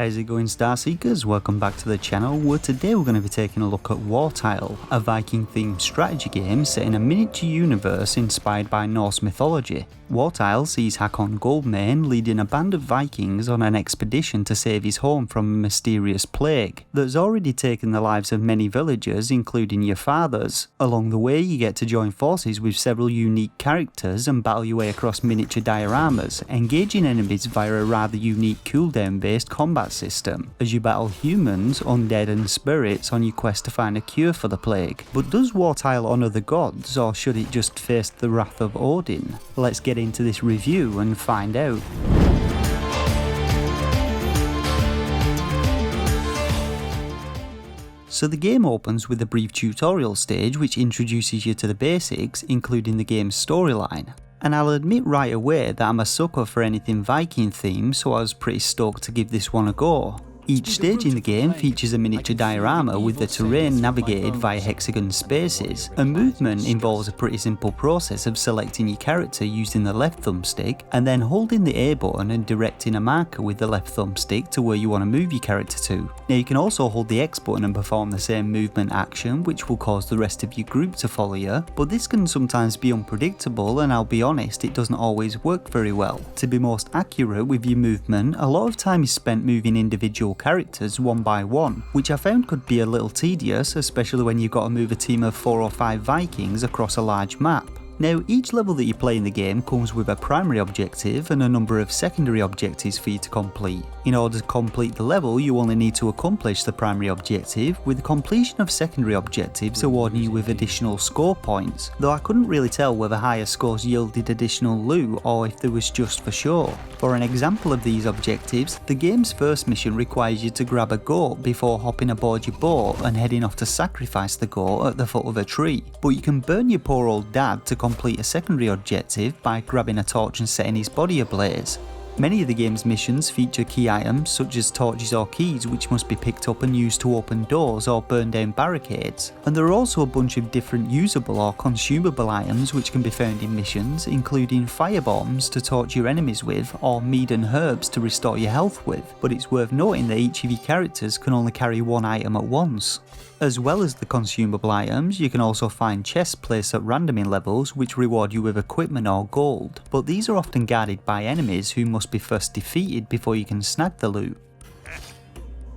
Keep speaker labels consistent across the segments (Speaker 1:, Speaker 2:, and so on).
Speaker 1: How's it going, Starseekers? Welcome back to the channel, where today we're going to be taking a look at Wartile, a Viking themed strategy game set in a miniature universe inspired by Norse mythology. Wartile sees Hakon Goldmane leading a band of Vikings on an expedition to save his home from a mysterious plague that's already taken the lives of many villagers, including your fathers. Along the way, you get to join forces with several unique characters and battle your way across miniature dioramas, engaging enemies via a rather unique cooldown based combat system, as you battle humans, undead and spirits on your quest to find a cure for the plague. But does Wartile honour the gods, or should it just face the wrath of Odin? Let's get into this review and find out. So the game opens with a brief tutorial stage which introduces you to the basics, including the game's storyline. And I'll admit right away that I'm a sucker for anything Viking themed, so I was pretty stoked to give this one a go. Each stage in the game features a miniature diorama with the terrain navigated via hexagon spaces, and movement involves a pretty simple process of selecting your character using the left thumbstick and then holding the A button and directing a marker with the left thumbstick to where you want to move your character to. Now you can also hold the X button and perform the same movement action, which will cause the rest of your group to follow you, but this can sometimes be unpredictable, and I'll be honest, it doesn't always work very well. To be most accurate with your movement, a lot of time is spent moving individual characters one by one, which I found could be a little tedious, especially when you've got to move a team of 4 or 5 Vikings across a large map. Now, each level that you play in the game comes with a primary objective and a number of secondary objectives for you to complete. In order to complete the level, you only need to accomplish the primary objective, with the completion of secondary objectives awarding you with additional score points, though I couldn't really tell whether higher scores yielded additional loot or if there was just for show. For an example of these objectives, the game's first mission requires you to grab a goat before hopping aboard your boat and heading off to sacrifice the goat at the foot of a tree. But you can burn your poor old dad to complete a secondary objective by grabbing a torch and setting his body ablaze. Many of the game's missions feature key items such as torches or keys which must be picked up and used to open doors or burn down barricades, and there are also a bunch of different usable or consumable items which can be found in missions, including firebombs to torch your enemies with or mead and herbs to restore your health with, but it's worth noting that each of your characters can only carry one item at once. As well as the consumable items, you can also find chests placed at random in levels which reward you with equipment or gold, but these are often guarded by enemies who must be first defeated before you can snag the loot.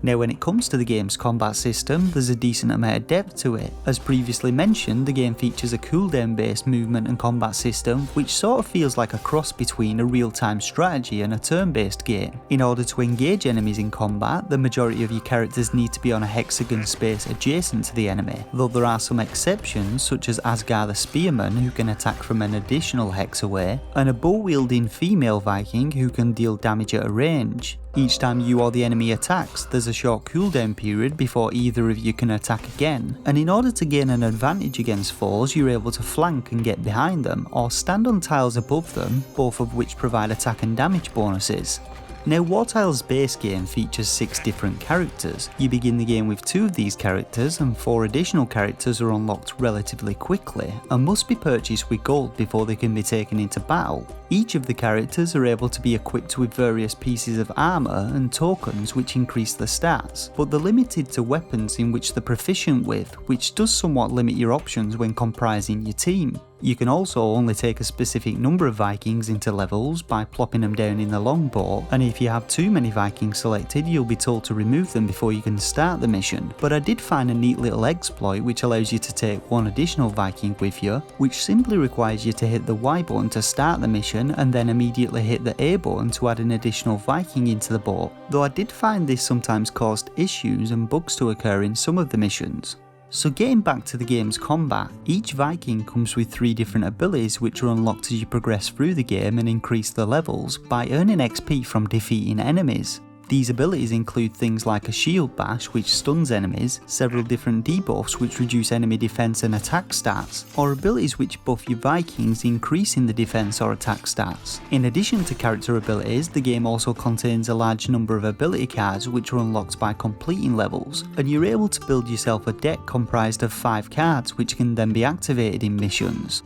Speaker 1: Now when it comes to the game's combat system, there's a decent amount of depth to it. As previously mentioned, the game features a cooldown based movement and combat system which sort of feels like a cross between a real-time strategy and a turn-based game. In order to engage enemies in combat, the majority of your characters need to be on a hexagon space adjacent to the enemy, though there are some exceptions such as Asgar the Spearman who can attack from an additional hex away, and a bow-wielding female Viking who can deal damage at a range. Each time you or the enemy attacks, there's a short cooldown period before either of you can attack again, and in order to gain an advantage against foes, you're able to flank and get behind them, or stand on tiles above them, both of which provide attack and damage bonuses. Now Wartile's base game features 6 different characters. You begin the game with 2 of these characters, and 4 additional characters are unlocked relatively quickly and must be purchased with gold before they can be taken into battle. Each of the characters are able to be equipped with various pieces of armour and tokens which increase the stats, but they're limited to weapons in which they're proficient with, which does somewhat limit your options when comprising your team. You can also only take a specific number of Vikings into levels by plopping them down in the longbow, and if you have too many Vikings selected, you'll be told to remove them before you can start the mission. But I did find a neat little exploit which allows you to take 1 additional Viking with you, which simply requires you to hit the Y button to start the mission and then immediately hit the A button to add an additional Viking into the boat, though I did find this sometimes caused issues and bugs to occur in some of the missions. So getting back to the game's combat, each Viking comes with 3 different abilities which are unlocked as you progress through the game and increase the levels by earning XP from defeating enemies. These abilities include things like a shield bash which stuns enemies, several different debuffs which reduce enemy defense and attack stats, or abilities which buff your Vikings increasing the defense or attack stats. In addition to character abilities, the game also contains a large number of ability cards which are unlocked by completing levels, and you're able to build yourself a deck comprised of 5 cards which can then be activated in missions.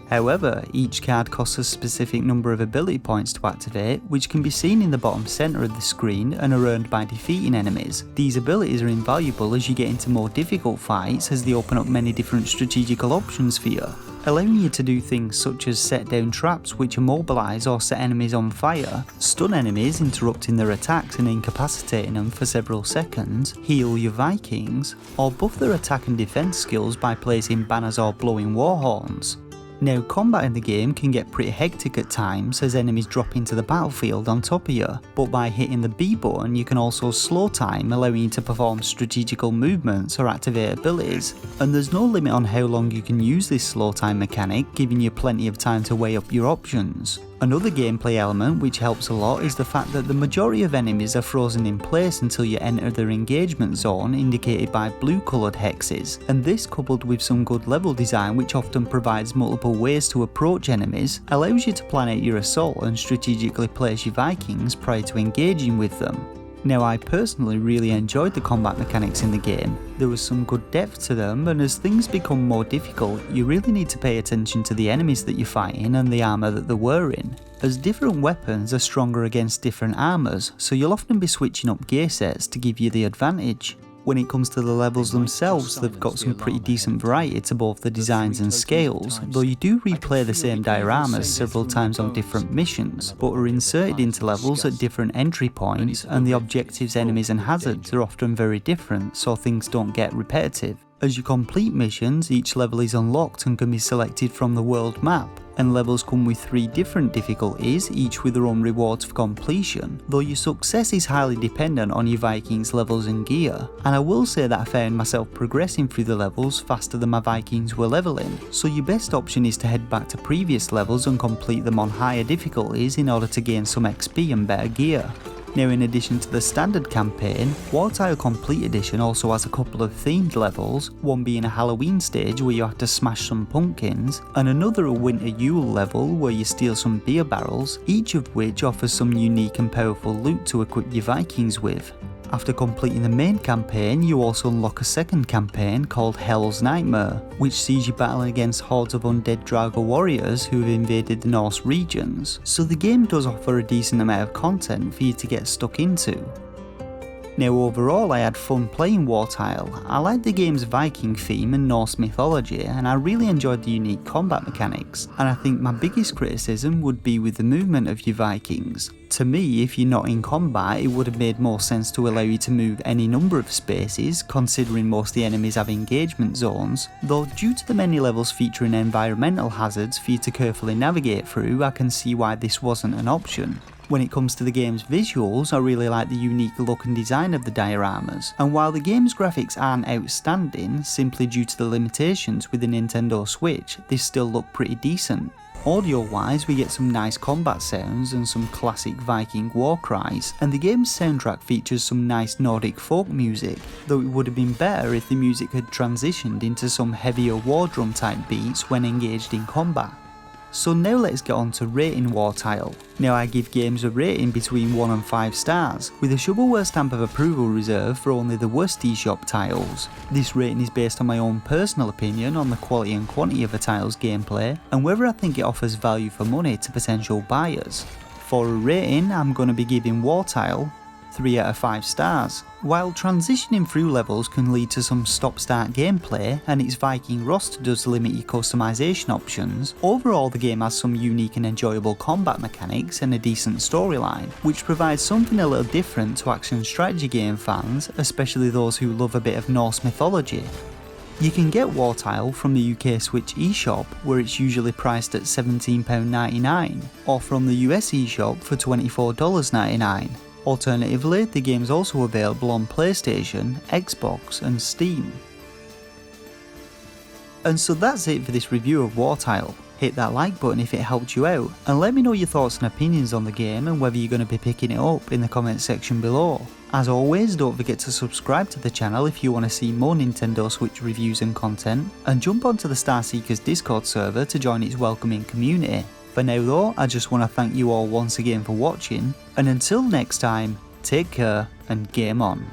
Speaker 1: However, each card costs a specific number of ability points to activate, which can be seen in the bottom centre of the screen and are earned by defeating enemies. These abilities are invaluable as you get into more difficult fights, as they open up many different strategical options for you, allowing you to do things such as set down traps which immobilise or set enemies on fire, stun enemies interrupting their attacks and incapacitating them for several seconds, heal your Vikings, or buff their attack and defence skills by placing banners or blowing war horns. Now, combat in the game can get pretty hectic at times as enemies drop into the battlefield on top of you, but by hitting the B button you can also slow time, allowing you to perform strategical movements or activate abilities, and there's no limit on how long you can use this slow time mechanic, giving you plenty of time to weigh up your options. Another gameplay element which helps a lot is the fact that the majority of enemies are frozen in place until you enter their engagement zone, indicated by blue coloured hexes, and this, coupled with some good level design which often provides multiple ways to approach enemies, allows you to plan out your assault and strategically place your Vikings prior to engaging with them. Now, I personally really enjoyed the combat mechanics in the game. There was some good depth to them, and as things become more difficult, you really need to pay attention to the enemies that you're fighting and the armour that they're wearing, as different weapons are stronger against different armours, so you'll often be switching up gear sets to give you the advantage. When it comes to the levels themselves, they've got some pretty decent variety to both the designs and scales, though you do replay the same dioramas several times on different missions, but are inserted into levels at different entry points, and the objectives, enemies and hazards are often very different, so things don't get repetitive. As you complete missions, each level is unlocked and can be selected from the world map, and levels come with 3 different difficulties, each with their own rewards for completion, though your success is highly dependent on your Vikings levels and gear, and I will say that I found myself progressing through the levels faster than my Vikings were leveling, so your best option is to head back to previous levels and complete them on higher difficulties in order to gain some XP and better gear. Now, in addition to the standard campaign, Wartile Complete Edition also has a couple of themed levels, one being a Halloween stage where you have to smash some pumpkins, and another a Winter Yule level where you steal some beer barrels, each of which offers some unique and powerful loot to equip your Vikings with. After completing the main campaign, you also unlock a second campaign called Hell's Nightmare, which sees you battling against hordes of undead Drago warriors who have invaded the Norse regions, so the game does offer a decent amount of content for you to get stuck into. Now, overall, I had fun playing Wartile. I liked the game's Viking theme and Norse mythology, and I really enjoyed the unique combat mechanics, and I think my biggest criticism would be with the movement of your Vikings. To me, if you're not in combat, it would have made more sense to allow you to move any number of spaces, considering most of the enemies have engagement zones, though due to the many levels featuring environmental hazards for you to carefully navigate through, I can see why this wasn't an option. When it comes to the game's visuals, I really like the unique look and design of the dioramas, and while the game's graphics aren't outstanding, simply due to the limitations with the Nintendo Switch, they still look pretty decent. Audio wise, we get some nice combat sounds and some classic Viking war cries, and the game's soundtrack features some nice Nordic folk music, though it would have been better if the music had transitioned into some heavier war drum type beats when engaged in combat. So now let's get on to rating Wartile. Now, I give games a rating between 1 and 5 stars, with a shovelware stamp of approval reserved for only the worst eShop titles. This rating is based on my own personal opinion on the quality and quantity of a title's gameplay, and whether I think it offers value for money to potential buyers. For a rating, I'm going to be giving Wartile 3 out of 5 stars. While transitioning through levels can lead to some stop-start gameplay, and its Viking roster does limit your customization options, overall the game has some unique and enjoyable combat mechanics and a decent storyline, which provides something a little different to action strategy game fans, especially those who love a bit of Norse mythology. You can get Wartile from the UK Switch eShop, where it's usually priced at £17.99, or from the US eShop for $24.99. Alternatively, the game is also available on PlayStation, Xbox and Steam. And so that's it for this review of Wartile. Hit that like button if it helped you out, and let me know your thoughts and opinions on the game and whether you're going to be picking it up in the comments section below. As always, don't forget to subscribe to the channel if you want to see more Nintendo Switch reviews and content, and jump onto the Starseekers Discord server to join its welcoming community. For now though, I just want to thank you all once again for watching, and until next time, take care and game on.